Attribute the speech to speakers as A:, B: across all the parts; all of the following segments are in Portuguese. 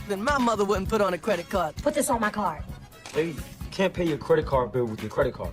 A: nothing my mother wouldn't put on a credit card.
B: Put this on my card.
C: Hey, you can't pay your credit card bill with your credit card.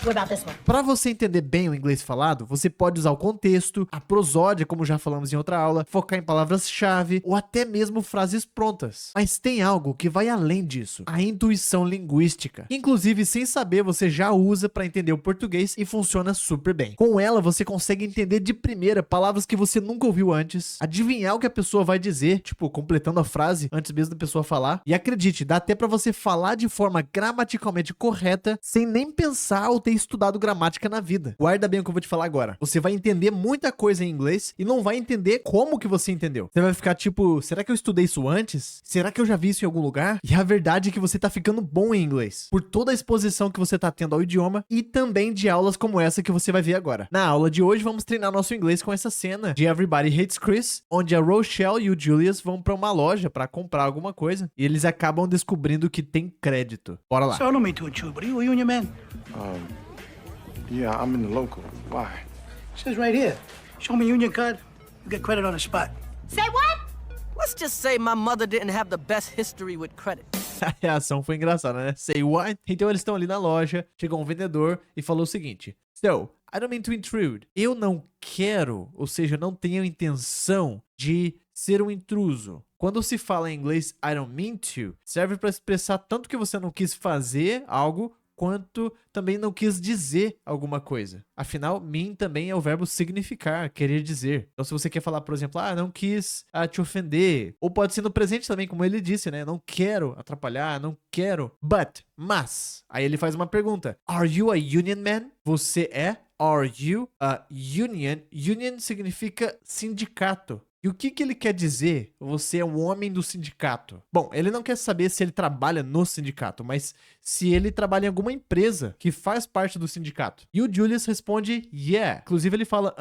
B: What about this one?
D: Para você entender bem o inglês falado, você pode usar o contexto, a prosódia, como já falamos em outra aula, focar em palavras-chave ou até mesmo frases prontas. Mas tem algo que vai além disso, a intuição linguística. Inclusive, sem saber, você já usa para entender o português e funciona super bem. Com ela, você consegue entender de primeira palavras que você nunca ouviu antes, adivinhar o que a pessoa vai dizer, tipo, completando a frase antes mesmo da pessoa falar. E acredite, dá até para você falar de forma gramaticalmente correta, sem nem pensar ou ter estudado gramática na vida. Guarda bem o que eu vou te falar agora. Você vai entender muita coisa em inglês e não vai entender como que você entendeu. Você vai ficar tipo, será que eu estudei isso antes? Será que eu já vi isso em algum lugar? E a verdade é que você tá ficando bom em inglês, por toda a exposição que você tá tendo ao idioma e também de aulas como essa que você vai ver agora. Na aula de hoje, vamos treinar nosso inglês com essa cena de Everybody Hates Chris, onde a Rochelle e o Julius vão pra uma loja pra comprar alguma coisa e eles acabam descobrindo que tem crédito. Bora lá.
E: So I don't mean to intrude, but are you a union man?
F: Yeah, I'm in the local. Why?
E: It says right here. Show me a union card. You get credit on the spot.
B: Say what?
A: Let's just say my mother didn't have the best history with credit.
D: A reação foi engraçada, né? Say what? Então eles estão ali na loja, chegou um vendedor e falou o seguinte: So, I don't mean to intrude. Eu não quero, ou seja, não tenho intenção de ser um intruso. Quando se fala em inglês I don't mean to, serve para expressar tanto que você não quis fazer algo, quanto também não quis dizer alguma coisa. Afinal, mean também é o verbo significar, querer dizer. Então, se você quer falar, por exemplo, não quis te ofender. Ou pode ser no presente também, como ele disse, né? Não quero atrapalhar, não quero. Mas. Aí ele faz uma pergunta. Are you a union man? Você é? Are you a union? Union significa sindicato. E o que ele quer dizer? Você é um homem do sindicato. Bom, ele não quer saber se ele trabalha no sindicato, mas se ele trabalha em alguma empresa que faz parte do sindicato. E o Julius responde, yeah. Inclusive ele fala,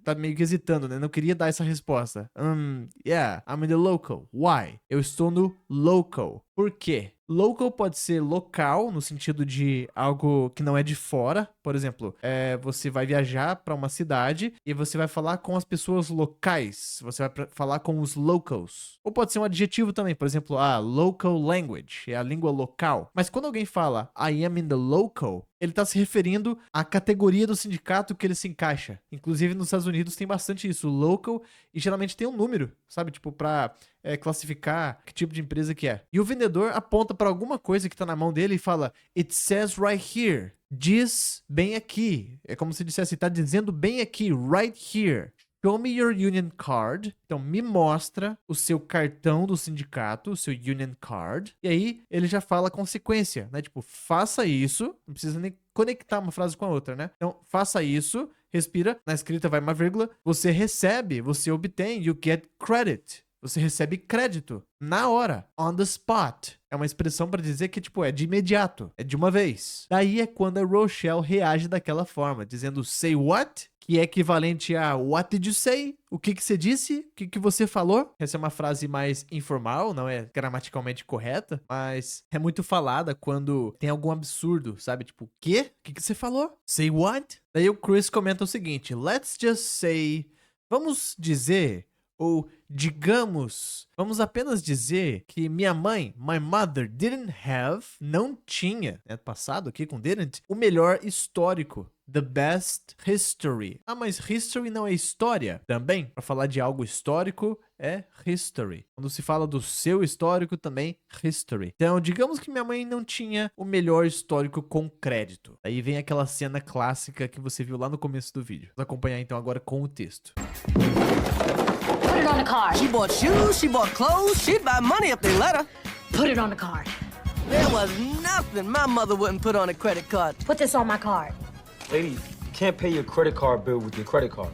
D: tá meio que hesitando, né? Não queria dar essa resposta. Yeah, I'm in the local. Why? Eu estou no local. Por quê? Local pode ser local, no sentido de algo que não é de fora. Por exemplo, você vai viajar para uma cidade e você vai falar com as pessoas locais. Você vai falar com os locals. Ou pode ser um adjetivo também. Por exemplo, local language, é a língua local. Mas quando alguém fala I am in the local, ele está se referindo à categoria do sindicato que ele se encaixa. Inclusive, nos Estados Unidos tem bastante isso, local, e geralmente tem um número, sabe? Tipo, para classificar que tipo de empresa que é. E o vendedor aponta para alguma coisa que está na mão dele e fala, it says right here. Diz bem aqui. É como se dissesse, está dizendo bem aqui, right here. Show me your union card. Então, me mostra o seu cartão do sindicato, o seu union card. E aí, ele já fala a consequência, né? Tipo, faça isso. Não precisa nem conectar uma frase com a outra, né? Então, faça isso, respira. Na escrita vai uma vírgula. Você recebe, você obtém, you get credit. Você recebe crédito na hora, on the spot. É uma expressão para dizer que, tipo, é de imediato, é de uma vez. Daí é quando a Rochelle reage daquela forma, dizendo say what? Que é equivalente a what did you say? O que você disse? O que você falou? Essa é uma frase mais informal, não é gramaticalmente correta, mas é muito falada quando tem algum absurdo, sabe? Tipo, o quê? O que você falou? Say what? Daí o Chris comenta o seguinte, let's just say, vamos dizer, ou digamos, vamos apenas dizer que minha mãe, my mother, didn't have, não tinha, né, passado aqui com didn't, o melhor histórico. The best history. Mas history não é história? Também, para falar de algo histórico, é history. Quando se fala do seu histórico, também history. Então, digamos que minha mãe não tinha o melhor histórico com crédito. Aí vem aquela cena clássica que você viu lá no começo do vídeo. Vamos acompanhar então agora com o texto.
B: Put it on the card.
A: She bought shoes, she bought clothes, she'd buy money if they let her.
B: Put it on the card.
A: There was nothing my mother wouldn't put on a credit card.
B: Put this on my card.
C: Lady, you can't pay your credit card bill with your credit card.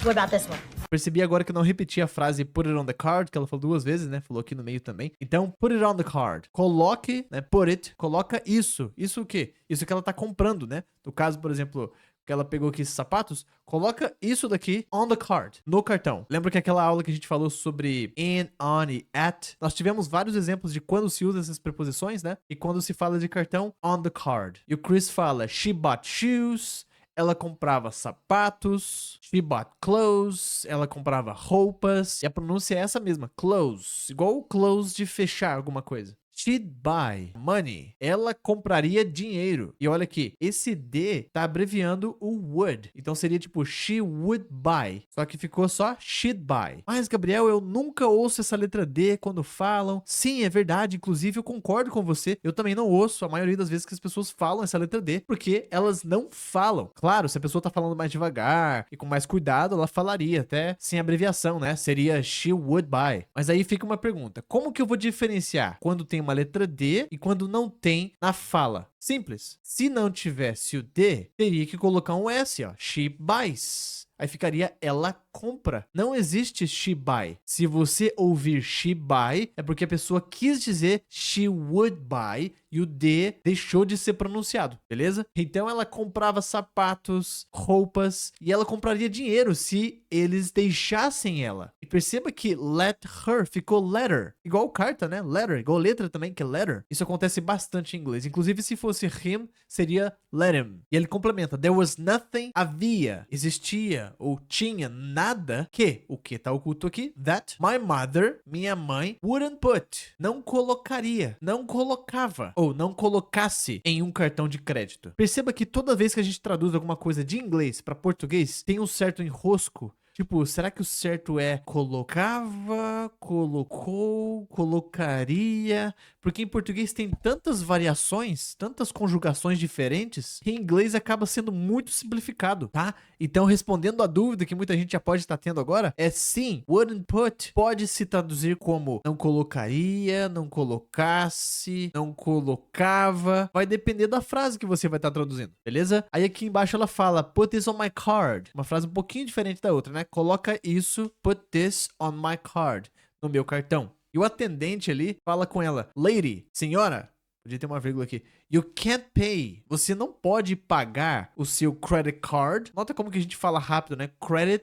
B: What about this one?
D: Percebi agora que eu não repeti a frase put it on the card, que ela falou duas vezes, né? Falou aqui no meio também. Então, put it on the card. Coloque, né? Put it. Coloca isso. Isso o quê? Isso que ela tá comprando, né? No caso, por exemplo, que ela pegou aqui esses sapatos, coloca isso daqui on the card, no cartão. Lembra que aquela aula que a gente falou sobre in, on e at? Nós tivemos vários exemplos de quando se usa essas preposições, né? E quando se fala de cartão, on the card. E o Chris fala, she bought shoes ela comprava sapatos. She bought clothes. Ela comprava roupas. E a pronúncia é essa mesma, clothes. Igual o close de fechar alguma coisa. She'd buy money. Ela compraria dinheiro. E olha aqui, esse D tá abreviando o would. Então seria tipo she would buy. Só que ficou só she'd buy. Mas, Gabriel, eu nunca ouço essa letra D quando falam. Sim, é verdade. Inclusive, eu concordo com você. Eu também não ouço a maioria das vezes que as pessoas falam essa letra D, porque elas não falam. Claro, se a pessoa tá falando mais devagar e com mais cuidado, ela falaria até sem abreviação, né? Seria she would buy. Mas aí fica uma pergunta. Como que eu vou diferenciar quando tem uma letra D e quando não tem na fala? Simples. Se não tivesse o D, teria que colocar um S, ó. She buys. Aí ficaria ela compra. Não existe she buy. Se você ouvir she buy, é porque a pessoa quis dizer she would buy e o D deixou de ser pronunciado, beleza? Então ela comprava sapatos, roupas e ela compraria dinheiro se eles deixassem ela. E perceba que let her ficou letter. Igual carta, né? Letter. Igual letra também, que é letter. Isso acontece bastante em inglês. Inclusive, se fosse him, seria let him. E ele complementa. There was nothing, havia, existia ou tinha nada que, o que tá oculto aqui? That my mother, minha mãe, wouldn't put. Não colocaria, não colocava ou não colocasse em um cartão de crédito. Perceba que toda vez que a gente traduz alguma coisa de inglês para português, tem um certo enrosco. Tipo, será que o certo é colocava, colocou, colocaria? Porque em português tem tantas variações, tantas conjugações diferentes, que em inglês acaba sendo muito simplificado, tá? Então, respondendo a dúvida que muita gente já pode estar tendo agora, é sim, wouldn't put pode se traduzir como não colocaria, não colocasse, não colocava. Vai depender da frase que você vai estar traduzindo, beleza? Aí aqui embaixo ela fala, put this on my card. Uma frase um pouquinho diferente da outra, né? Coloca isso, put this on my card, no meu cartão. E o atendente ali fala com ela, lady, senhora, podia ter uma vírgula aqui, you can't pay, você não pode pagar o seu credit card. Nota como que a gente fala rápido, né? Credit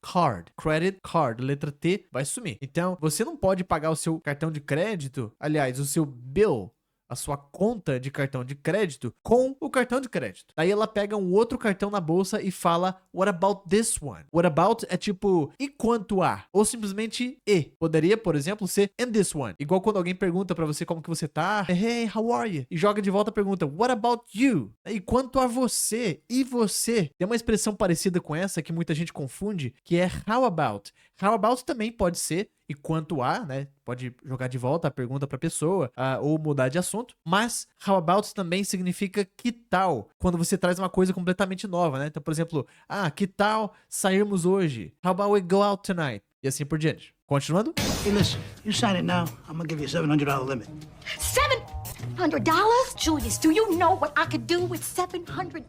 D: card, letra T vai sumir. Então, você não pode pagar o seu cartão de crédito, aliás, o seu bill, a sua conta de cartão de crédito com o cartão de crédito. Daí ela pega um outro cartão na bolsa e fala, what about this one? What about é tipo, e quanto a? Ou simplesmente e. Poderia, por exemplo, ser and this one. Igual quando alguém pergunta pra você como que você tá, hey, how are you? E joga de volta a pergunta, what about you? E quanto a você? E você? Tem uma expressão parecida com essa que muita gente confunde, que é how about. How about também pode ser e quanto a, né? Pode jogar de volta a pergunta para a pessoa ou mudar de assunto. Mas how about também significa que tal, quando você traz uma coisa completamente nova, né? Então, por exemplo, que tal sairmos hoje? How about we go out tonight? E assim por diante. Continuando.
E: Hey, listen, you sign it now, I'm gonna give you a $700 limit.
B: $700? Julius, do you know what I could do with $700?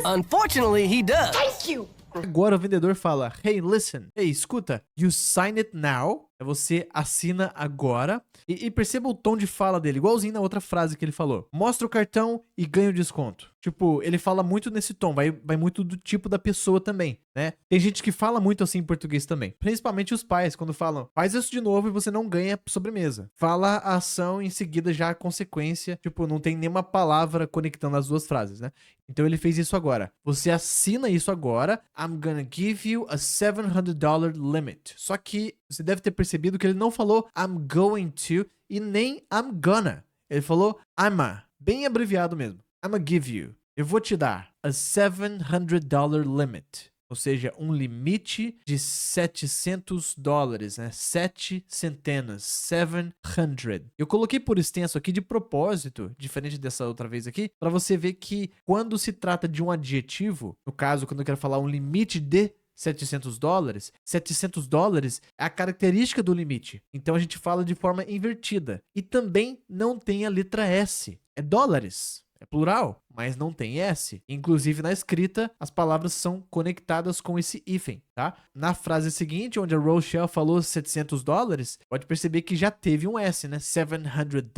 A: Unfortunately, he does.
B: Thank you.
D: Agora o vendedor fala, hey, listen, hey, escuta, you sign it now, você assina agora, e perceba o tom de fala dele, igualzinho na outra frase que ele falou, mostra o cartão e ganha o desconto. Tipo, ele fala muito nesse tom, vai muito do tipo da pessoa também, né? Tem gente que fala muito assim em português também, principalmente os pais, quando falam, faz isso de novo e você não ganha sobremesa. Fala a ação em seguida já a consequência, tipo, não tem nenhuma palavra conectando as duas frases, né? Então ele fez isso agora. Você assina isso agora, I'm gonna give you a $700 limit. Só que você deve ter percebido que ele não falou I'm going to e nem I'm gonna. Ele falou I'ma, bem abreviado mesmo. I'ma give you. Eu vou te dar a $700 limit. Ou seja, um limite de $700, né? 7 centenas, 700. Eu coloquei por extenso aqui de propósito, diferente dessa outra vez aqui, para você ver que quando se trata de um adjetivo, no caso, quando eu quero falar um limite de $700, $700 é a característica do limite. Então a gente fala de forma invertida. E também não tem a letra S. É dólares. É plural, mas não tem S. Inclusive, na escrita, as palavras são conectadas com esse hífen, tá? Na frase seguinte, onde a Rochelle falou $700, pode perceber que já teve um S, né? $700,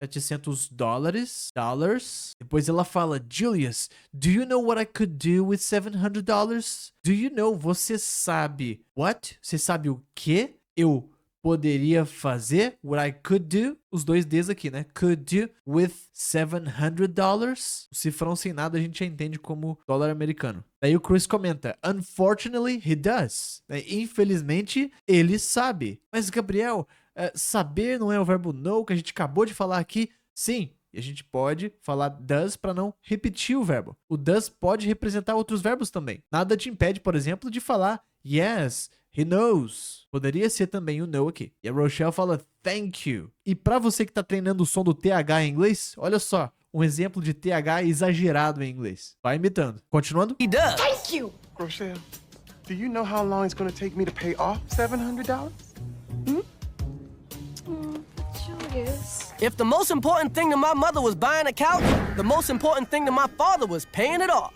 D: $700. Depois ela fala, Julius, do you know what I could do with $700? Do you know, você sabe. What? Você sabe o quê? Eu poderia fazer, what I could do, os dois Ds aqui, né? Could do with $700. O cifrão sem nada a gente já entende como dólar americano. Daí o Chris comenta, unfortunately, he does. Infelizmente, ele sabe. Mas, Gabriel, saber não é o verbo know que a gente acabou de falar aqui? Sim. E a gente pode falar does para não repetir o verbo. O does pode representar outros verbos também. Nada te impede, por exemplo, de falar yes, he knows. Poderia ser também o know aqui. E a Rochelle fala thank you. E para você que está treinando o som do TH em inglês, olha só, um exemplo de TH exagerado em inglês. Vai imitando. Continuando.
A: He does.
B: Thank you.
F: Rochelle, do you know how long it's going to take me to pay off $700?
B: Julius.
A: If the most important thing to my mother was buying a couch, the most important thing to my father was paying it off.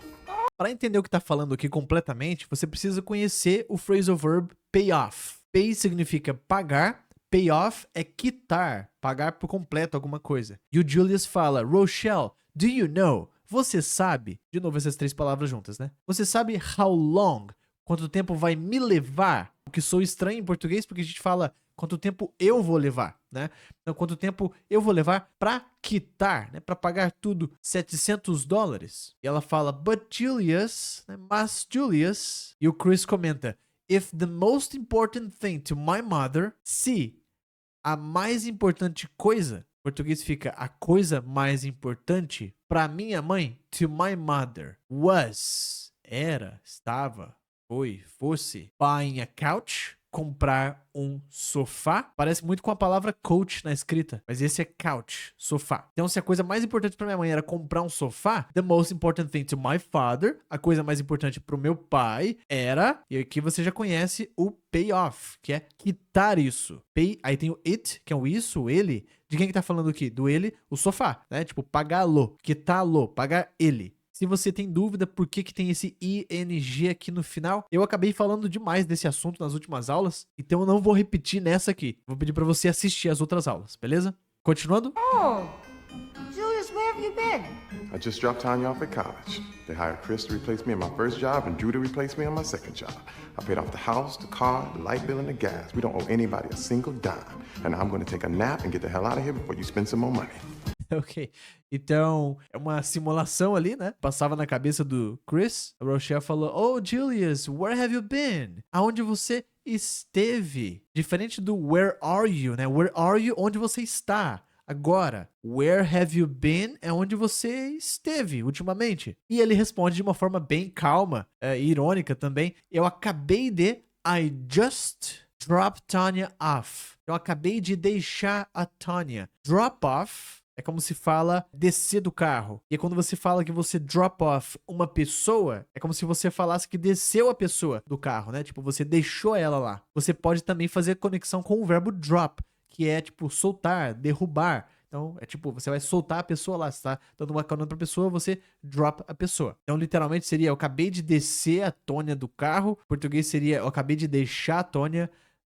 D: Para entender o que está falando aqui completamente, você precisa conhecer o phrasal verb pay off. Pay significa pagar, pay off é quitar, pagar por completo alguma coisa. E o Julius fala, Rochelle, do you know? Você sabe? De novo essas três palavras juntas, né? Você sabe how long? Quanto tempo vai me levar? O que sou estranho em português porque a gente fala quanto tempo eu vou levar, né? Então, quanto tempo eu vou levar para quitar, né? Para pagar tudo, $700. E ela fala, but Julius, né? Mas Julius. E o Chris comenta, if the most important thing to my mother, se a mais importante coisa, em português fica a coisa mais importante para minha mãe, to my mother, was, era, estava, foi, fosse, buying a couch, comprar um sofá. Parece muito com a palavra coach na escrita, mas esse é couch, sofá. Então, se a coisa mais importante para minha mãe era comprar um sofá, the most important thing to my father, a coisa mais importante para o meu pai era, e aqui você já conhece o pay off, que é quitar isso. Pay, aí tem o it, que é o isso, o ele. De quem que tá falando aqui? Do ele, o sofá, né? Tipo, pagá-lo, quitá-lo, pagar ele. Se você tem dúvida por que tem esse ing aqui no final, eu acabei falando demais desse assunto nas últimas aulas, então eu não vou repetir nessa aqui. Vou pedir para você assistir as outras aulas, beleza? Continuando.
B: Oh, Julius, where have you been?
F: I just dropped Tanya off at college. They hired Chris to replace me in my first job and Drew to replace me on my second job. I paid off the house, the car, the light bill, and the gas. We don't owe anybody a single dime. And I'm going to take a nap and get the hell out of here before you spend some more money.
D: Ok, então é uma simulação ali, né? Passava na cabeça do Chris. A Rochelle falou, oh Julius, where have you been? Aonde você esteve? Diferente do where are you, né? Where are you? Onde você está? Agora, where have you been é onde você esteve ultimamente. E ele responde de uma forma bem calma e irônica também. Eu acabei de... I just dropped Tanya off. Eu acabei de deixar a Tanya. Drop off é como se fala descer do carro. E quando você fala que você drop off uma pessoa, é como se você falasse que desceu a pessoa do carro, né? Tipo, você deixou ela lá. Você pode também fazer conexão com o verbo drop, que é tipo soltar, derrubar. Então, é tipo, você vai soltar a pessoa lá, você tá dando uma carona pra pessoa, você drop a pessoa. Então, literalmente seria, eu acabei de descer a Tônia do carro. Em português seria, eu acabei de deixar a Tônia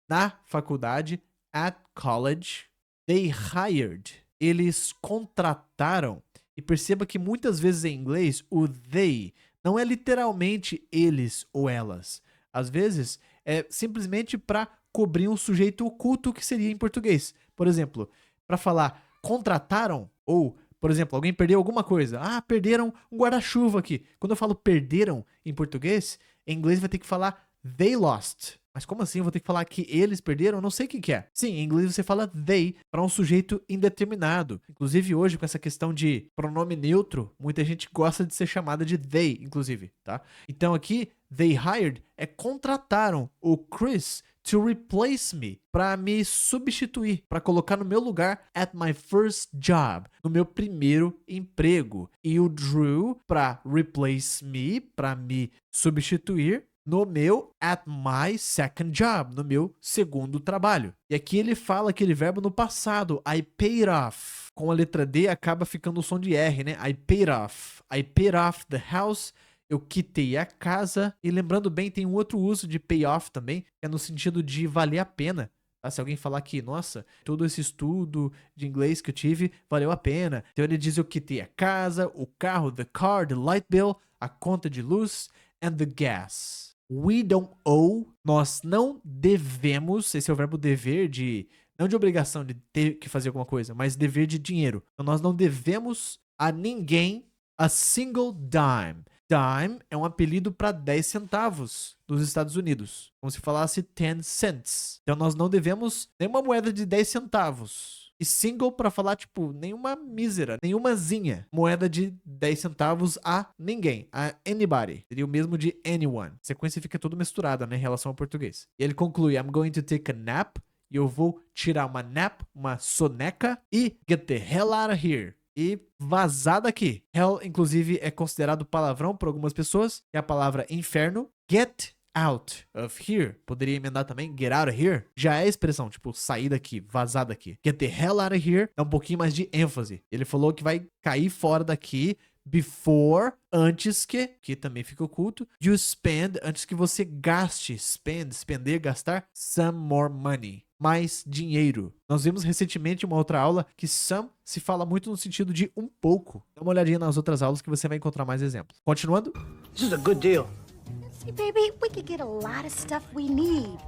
D: na faculdade, at college. They hired. Eles contrataram. E perceba que muitas vezes em inglês, o they não é literalmente eles ou elas. Às vezes, é simplesmente para cobrir um sujeito oculto que seria em português. Por exemplo, para falar contrataram, ou, por exemplo, alguém perdeu alguma coisa. Ah, perderam um guarda-chuva aqui. Quando eu falo perderam em português, em inglês vai ter que falar they lost. Mas como assim eu vou ter que falar que eles perderam? Eu não sei o que é. Sim, em inglês você fala they para um sujeito indeterminado. Inclusive hoje com essa questão de pronome neutro, muita gente gosta de ser chamada de they, inclusive, tá? Então aqui, they hired é contrataram o Chris to replace me, para me substituir, para colocar no meu lugar at my first job, no meu primeiro emprego. E o Drew para replace me, para me substituir no meu at my second job, no meu segundo trabalho. E aqui ele fala aquele verbo no passado, I paid off. Com a letra D acaba ficando o som de R, né? I paid off. I paid off the house. Eu quitei a casa. E lembrando bem, tem um outro uso de pay off também, que é no sentido de valer a pena. Tá? Se alguém falar que, nossa, todo esse estudo de inglês que eu tive valeu a pena. Então ele diz eu quitei a casa, o carro, the car, the light bill, a conta de luz and the gas. We don't owe. Nós não devemos. Esse é o verbo dever não de obrigação de ter que fazer alguma coisa, mas dever de dinheiro. Então nós não devemos a ninguém a single dime. Dime é um apelido para 10 centavos dos Estados Unidos. Como se falasse 10 cents. Então nós não devemos nenhuma moeda de 10 centavos. E single para falar, tipo, nenhuma mísera, nenhumazinha moeda de 10 centavos a ninguém, a anybody. Seria o mesmo de anyone. A sequência fica toda misturada, né, em relação ao português. E ele conclui, I'm going to take a nap. E eu vou tirar uma nap, uma soneca e get the hell out of here. E vazar daqui. Hell, inclusive, é considerado palavrão por algumas pessoas. É a palavra inferno. Get out of here. Poderia emendar também get out of here. Já é a expressão, tipo, sair daqui, vazar daqui. Get the hell out of here é um pouquinho mais de ênfase. Ele falou que vai cair fora daqui before, antes que também fica oculto, you spend, antes que você gaste, spender, gastar, some more money. Mais dinheiro. Nós vimos recentemente uma outra aula que some se fala muito no sentido de um pouco. Dá uma olhadinha nas outras aulas que você vai encontrar mais exemplos. Continuando.
E: This is a good deal.
B: See, baby, we could get a lot of stuff we need.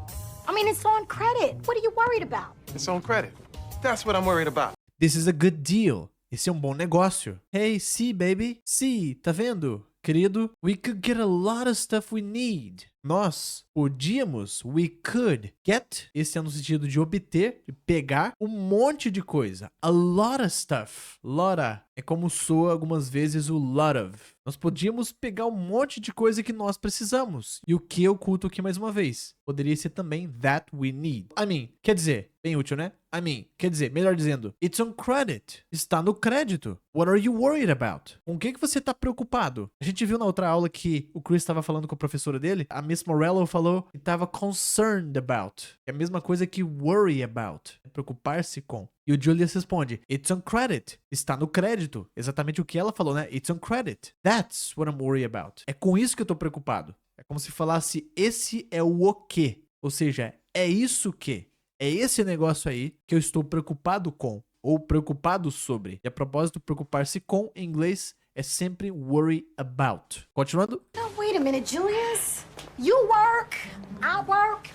B: I mean, it's on credit. What are you worried about?
F: It's on credit. That's what I'm worried about.
D: This is a good deal. Esse é um bom negócio. Hey, see, baby. See, tá vendo? Querido, we could get a lot of stuff we need. Nós podíamos, we could get, esse é no sentido de obter, de pegar um monte de coisa. A lot of stuff. Lotta é como soa algumas vezes o lot of. Nós podíamos pegar um monte de coisa que nós precisamos. E o que eu oculto aqui mais uma vez? Poderia ser também that we need. I mean, quer dizer, bem útil, né? I mean, quer dizer, melhor dizendo, it's on credit. Está no crédito. What are you worried about? Com o que você está preocupado? A gente viu na outra aula que o Chris estava falando com a professora dele. A Miss Morello falou que estava concerned about. É a mesma coisa que worry about. Preocupar-se com. E o Julius responde, it's on credit. Está no crédito. Exatamente o que ela falou, né? It's on credit. That's what I'm worried about. É com isso que eu tô preocupado. É como se falasse, esse é o quê. Ou seja, é isso que. É esse negócio aí que eu estou preocupado com. Ou preocupado sobre. E a propósito, preocupar-se com, em inglês, é sempre worry about. Continuando.
B: No, wait a minute, Julius. You work, I work.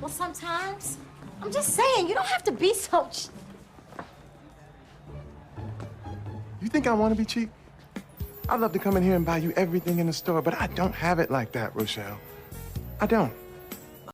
B: Well, sometimes. I'm just saying, you don't have to be so...
F: You think I want to be cheap? I'd love to come in here and buy you everything in the store, but I don't have it like that, Rochelle. I don't.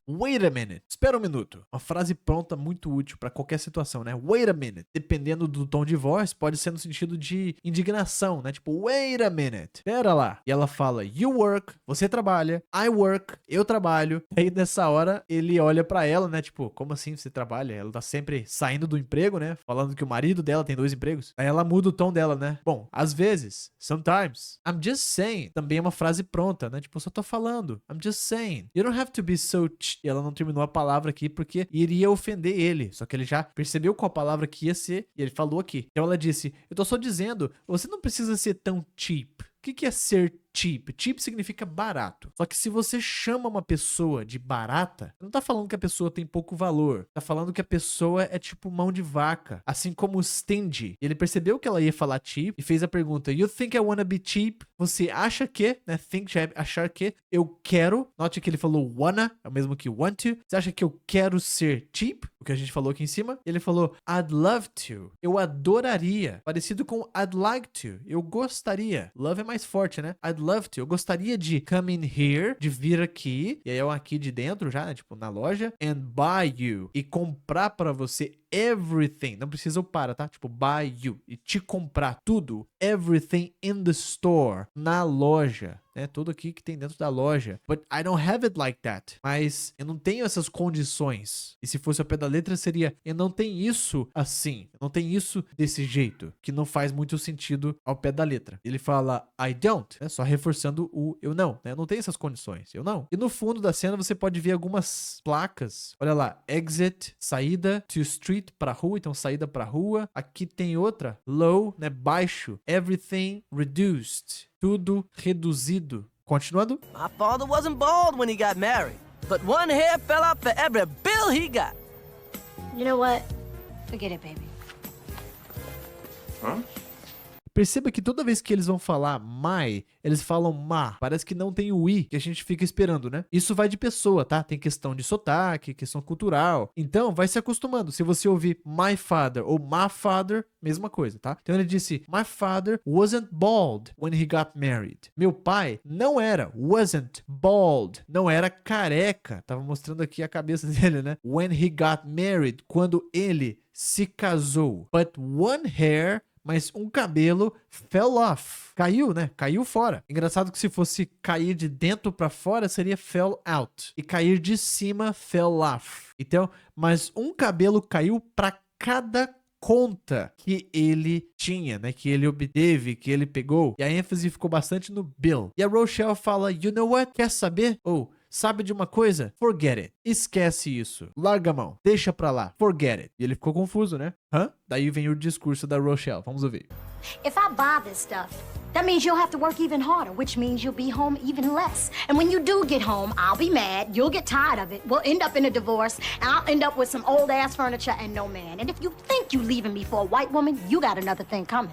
D: Wait a minute. Espera um minuto. Uma frase pronta muito útil para qualquer situação, né? Wait a minute. Dependendo do tom de voz, pode ser no sentido de indignação, né? Tipo, wait a minute. Pera lá. E ela fala, you work, você trabalha. I work, eu trabalho. E aí, nessa hora, ele olha pra ela, né? Tipo, como assim você trabalha? Ela tá sempre saindo do emprego, né? Falando que o marido dela tem 2 empregos. Aí ela muda o tom dela, né? Bom, às vezes, sometimes, I'm just saying. Também é uma frase pronta, né? Tipo, eu só tô falando. I'm just saying. You don't have to be so... E ela não terminou a palavra aqui porque iria ofender ele. Só que ele já percebeu qual palavra que ia ser e ele falou aqui. Então ela disse, eu tô só dizendo, você não precisa ser tão cheap. O que é ser cheap? Cheap significa barato. Só que se você chama uma pessoa de barata, não tá falando que a pessoa tem pouco valor. Tá falando que a pessoa é tipo mão de vaca. Assim como stingy. E ele percebeu que ela ia falar cheap e fez a pergunta, you think I wanna be cheap? Você acha que, né? Think já é achar que. Eu quero. Note que ele falou wanna, é o mesmo que want to. Você acha que eu quero ser cheap? O que a gente falou aqui em cima. Ele falou, I'd love to. Eu adoraria. Parecido com I'd like to. Eu gostaria. Love é mais forte, né? I'd love to. Eu gostaria de come in here, de vir aqui, e aí é um aqui de dentro já, né? Tipo, na loja, and buy you. E comprar pra você everything. Não precisa o para, tá? Tipo, buy you. E te comprar tudo. Everything in the store. Na loja. Né? Tudo aqui que tem dentro da loja. But I don't have it like that. Mas eu não tenho essas condições. E se fosse ao pé da letra, seria eu não tenho isso assim. Eu não tenho isso desse jeito. Que não faz muito sentido ao pé da letra. Ele fala I don't. Né? Só reforçando o eu não. Né? Eu não tenho essas condições. Eu não. E no fundo da cena você pode ver algumas placas. Olha lá. Exit. Saída. To street. Pra rua. Então saída pra rua. Aqui tem outra. Low. Né? Baixo. Everything reduced. Tudo reduzido. Continuando.
A: My father wasn't bald when he got married, but one hair fell out for every bill he got.
B: You know what? Forget it, baby.
F: Huh?
D: Perceba que toda vez que eles vão falar my, eles falam ma. Parece que não tem o i que a gente fica esperando, né? Isso vai de pessoa, tá? Tem questão de sotaque, questão cultural. Então, vai se acostumando. Se você ouvir my father ou my father, mesma coisa, tá? Então ele disse, my father wasn't bald when he got married. Meu pai não era, wasn't bald, não era careca. Tava mostrando aqui a cabeça dele, né? When he got married, quando ele se casou. But one hair, mas um cabelo fell off. Caiu, né? Caiu fora. Engraçado que se fosse cair de dentro pra fora, seria fell out. E cair de cima, fell off. Então, mas um cabelo caiu pra cada conta que ele tinha, né? Que ele obteve, que ele pegou. E a ênfase ficou bastante no Bill. E a Rochelle fala, you know what? Quer saber? Ou, sabe de uma coisa? Forget it. Esquece isso. Larga a mão. Deixa pra lá. Forget it. E ele ficou confuso, né? Hã? Daí vem o discurso da Rochelle. Vamos ouvir.
B: If I buy this stuff, that means you'll have to work even harder, which means you'll be home even less. And when you do get home, I'll be mad, you'll get tired of it, we'll end up in a divorce, and I'll end up with some old-ass furniture and no man. And if you think you leaving me for a white woman, you got another thing coming.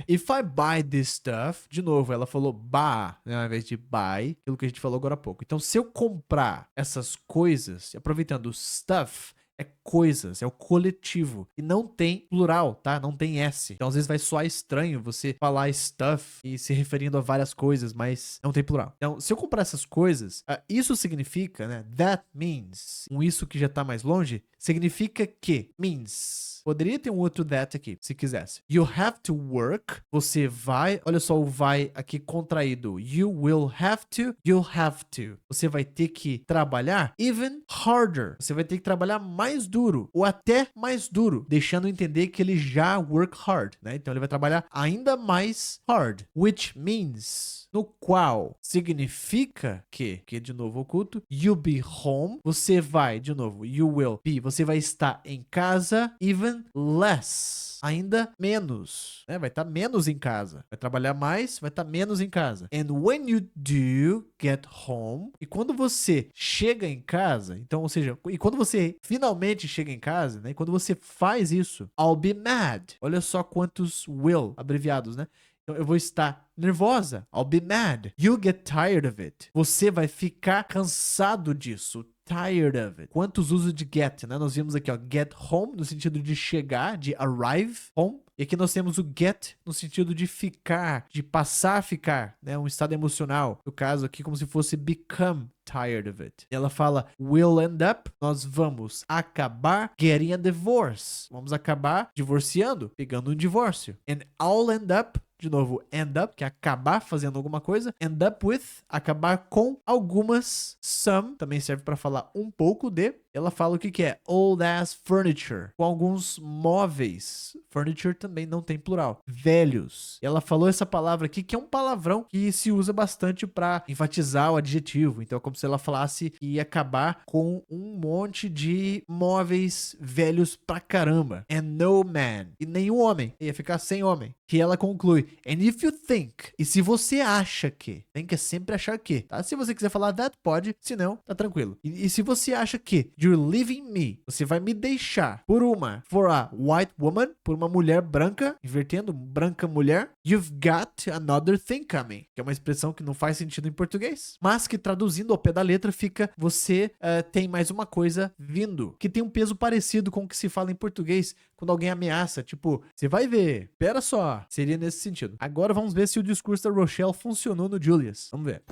D: If I buy this stuff, de novo, ela falou buy, né, ao invés de buy, aquilo que a gente falou agora há pouco. Então, se eu comprar essas coisas, aproveitando o stuff, é coisas, é o coletivo. E não tem plural, tá? Não tem S. Então, às vezes vai soar estranho você falar stuff e se referindo a várias coisas, mas não tem plural. Então, se eu comprar essas coisas, isso significa, né? That means. Um isso que já tá mais longe, significa que. Means. Poderia ter um outro that aqui, se quisesse. You have to work. Você vai. Olha só o vai aqui contraído. You will have to. You'll have to. Você vai ter que trabalhar even harder. Você vai ter que trabalhar mais duro. Ou até mais duro. Deixando entender que ele já work hard, né? Então ele vai trabalhar ainda mais hard. Which means. No qual significa que de novo oculto, you'll be home, você vai, de novo, you will be, você vai estar em casa, even less, ainda menos, né? Vai estar menos em casa, vai trabalhar mais, vai estar menos em casa. And when you do get home, e quando você chega em casa, então, ou seja, e quando você finalmente chega em casa, né? E quando você faz isso, I'll be mad. Olha só quantos will, abreviados, né? Então, eu vou estar nervosa. I'll be mad. You'll get tired of it. Você vai ficar cansado disso. Tired of it. Quantos usos de get, né? Nós vimos aqui, ó, get home, no sentido de chegar, de arrive home. E aqui nós temos o get no sentido de ficar, de passar a ficar, né? Um estado emocional. No caso aqui, como se fosse become tired of it. E ela fala, we'll end up, nós vamos acabar getting a divorce. Vamos acabar divorciando, pegando um divórcio. And I'll end up, de novo, end up, que é acabar fazendo alguma coisa. End up with, acabar com algumas. Some, também serve para falar um pouco de. Ela fala o que é old ass furniture, com alguns móveis. Furniture também não tem plural. Velhos. E ela falou essa palavra aqui, que é um palavrão que se usa bastante para enfatizar o adjetivo. Então é como se ela falasse que ia acabar com um monte de móveis velhos pra caramba. And no man. E nenhum homem. Ia ficar sem homem. Que ela conclui. And if you think. E se você acha que. Tem que sempre achar que. Tá? Se você quiser falar that, pode. Se não, tá tranquilo. E se você acha que you're leaving me. Você vai me deixar for a white woman. Por uma mulher branca. Invertendo. Branca mulher. You've got another thing coming. Que é uma expressão que não faz sentido em português. Mas que traduzindo ao pé da letra fica. Você tem mais uma coisa vindo. Que tem um peso parecido com o que se fala em português. Quando alguém ameaça. Tipo, você vai ver. Pera só. Seria nesse sentido. Agora vamos ver se o discurso da Rochelle funcionou no Julius. Vamos ver.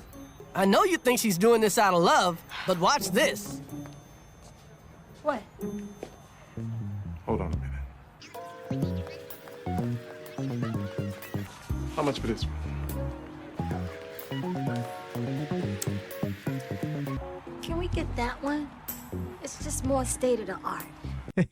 A: I know you think she's doing this out of love, but watch this.
B: What?
F: Hold on a minute. How much for this one?
B: Can we get that one? It's just more state of the art.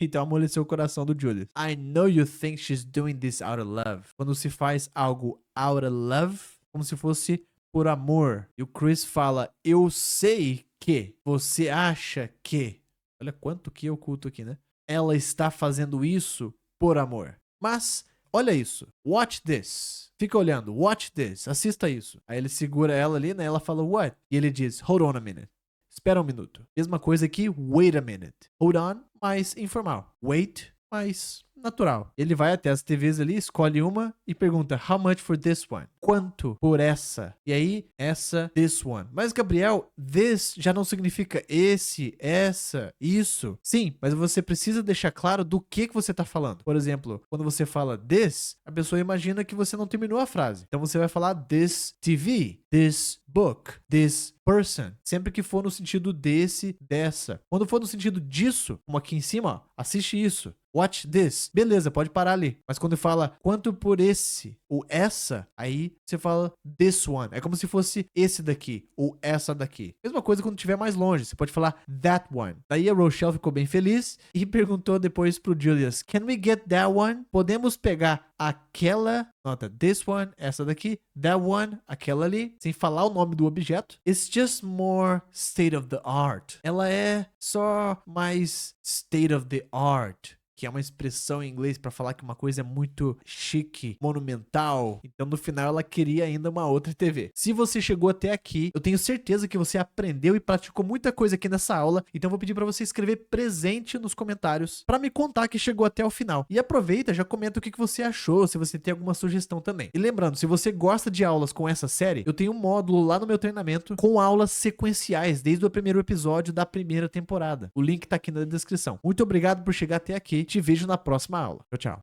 D: Então amoleceu o coração do Julius. I know you think she's doing this out of love. Quando se faz algo out of love, como se fosse por amor. E o Chris fala, eu sei que. Você acha que. Olha quanto que oculto aqui, né? Ela está fazendo isso por amor. Mas, olha isso. Watch this. Fica olhando. Watch this. Assista isso. Aí ele segura ela ali, né? Ela fala, what? E ele diz, hold on a minute. Espera um minuto. Mesma coisa aqui, wait a minute. Hold on, mais informal. Wait, mais natural. Ele vai até as TVs ali, escolhe uma e pergunta, how much for this one? Quanto por essa? E aí, essa, this one. Mas, Gabriel, this já não significa esse, essa, isso. Sim, mas você precisa deixar claro do que você tá falando. Por exemplo, quando você fala this, a pessoa imagina que você não terminou a frase. Então você vai falar this TV, this book, this person. Sempre que for no sentido desse, dessa. Quando for no sentido disso, como aqui em cima, ó, assiste isso. Watch this. Beleza, pode parar ali. Mas quando fala quanto por esse ou essa, aí você fala this one. É como se fosse esse daqui ou essa daqui. Mesma coisa quando estiver mais longe. Você pode falar that one. Daí a Rochelle ficou bem feliz e perguntou depois pro Julius, can we get that one? Podemos pegar aquela, nota, this one, essa daqui, that one, aquela ali, sem falar o nome do objeto. It's just more state of the art. Ela é só mais state of the art, que é uma expressão em inglês para falar que uma coisa é muito chique, monumental. Então, no final, ela queria ainda uma outra TV. Se você chegou até aqui, eu tenho certeza que você aprendeu e praticou muita coisa aqui nessa aula. Então, eu vou pedir para você escrever presente nos comentários para me contar que chegou até o final. E aproveita, já comenta o que você achou, se você tem alguma sugestão também. E lembrando, se você gosta de aulas com essa série, eu tenho um módulo lá no meu treinamento com aulas sequenciais desde o primeiro episódio da primeira temporada. O link tá aqui na descrição. Muito obrigado por chegar até aqui. Te vejo na próxima aula. Tchau, tchau.